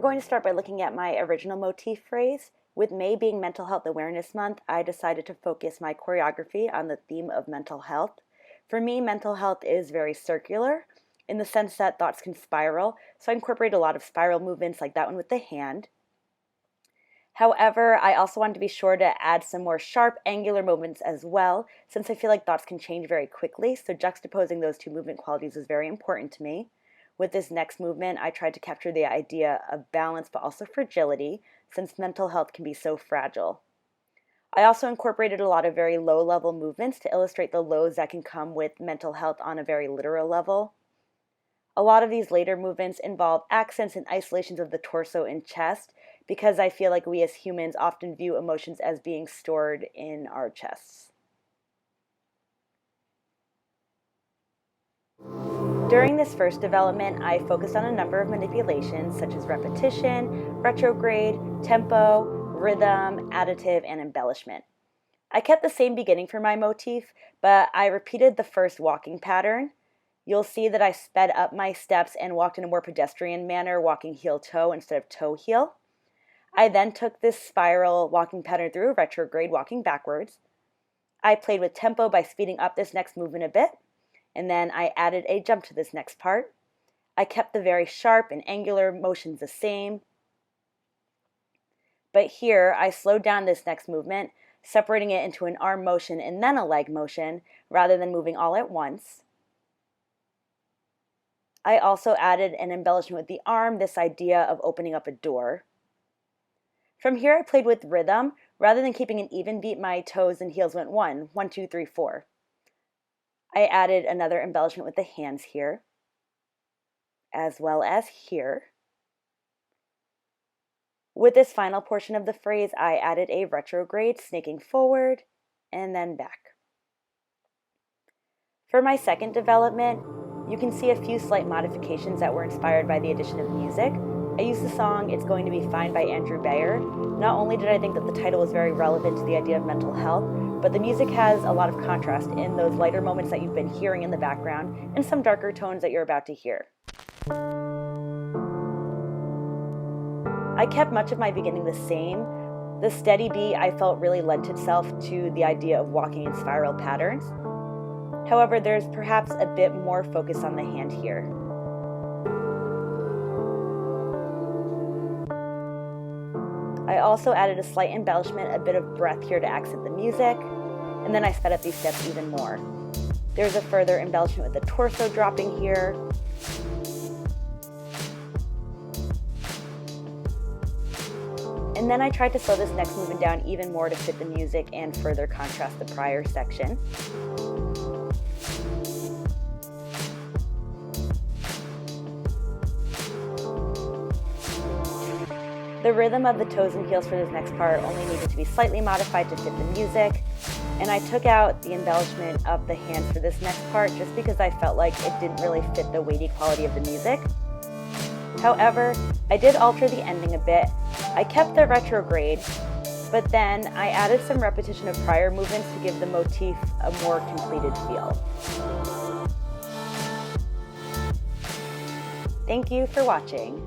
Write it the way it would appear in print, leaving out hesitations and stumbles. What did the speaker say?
going to start by looking at my original motif phrase. With May being Mental Health Awareness Month, I decided to focus my choreography on the theme of mental health. For me, mental health is very circular in the sense that thoughts can spiral, so I incorporate a lot of spiral movements like that one with the hand. However, I also wanted to be sure to add some more sharp, angular movements as well, since I feel like thoughts can change very quickly, so juxtaposing those two movement qualities is very important to me. With this next movement, I tried to capture the idea of balance but also fragility, since mental health can be so fragile. I also incorporated a lot of very low-level movements to illustrate the lows that can come with mental health on a very literal level. A lot of these later movements involve accents and isolations of the torso and chest, because I feel like we as humans often view emotions as being stored in our chests. During this first development, I focused on a number of manipulations such as repetition, retrograde, tempo, rhythm, additive, and embellishment. I kept the same beginning for my motif, but I repeated the first walking pattern. You'll see that I sped up my steps and walked in a more pedestrian manner, walking heel-toe instead of toe-heel. I then took this spiral walking pattern through a retrograde, walking backwards. I played with tempo by speeding up this next movement a bit, and then I added a jump to this next part. I kept the very sharp and angular motions the same, but here I slowed down this next movement, separating it into an arm motion and then a leg motion, rather than moving all at once. I also added an embellishment with the arm, this idea of opening up a door. From here I played with rhythm. Rather than keeping an even beat, my toes and heels went 1, 1, 2, 3, 4. I added another embellishment with the hands here, as well as here. With this final portion of the phrase, I added a retrograde, snaking forward and then back. For my second development, you can see a few slight modifications that were inspired by the addition of music. I used the song It's Going to Be Fine by Andrew Bayer. Not only did I think that the title was very relevant to the idea of mental health, but the music has a lot of contrast in those lighter moments that you've been hearing in the background and some darker tones that you're about to hear. I kept much of my beginning the same. The steady beat I felt really lent itself to the idea of walking in spiral patterns. However, there's perhaps a bit more focus on the hand here. I also added a slight embellishment, a bit of breath here to accent the music, and then I sped up these steps even more. There's a further embellishment with the torso dropping here. And then I tried to slow this next movement down even more to fit the music and further contrast the prior section. The rhythm of the toes and heels for this next part only needed to be slightly modified to fit the music, and I took out the embellishment of the hands for this next part just because I felt like it didn't really fit the weighty quality of the music. However, I did alter the ending a bit. I kept the retrograde, but then I added some repetition of prior movements to give the motif a more completed feel. Thank you for watching.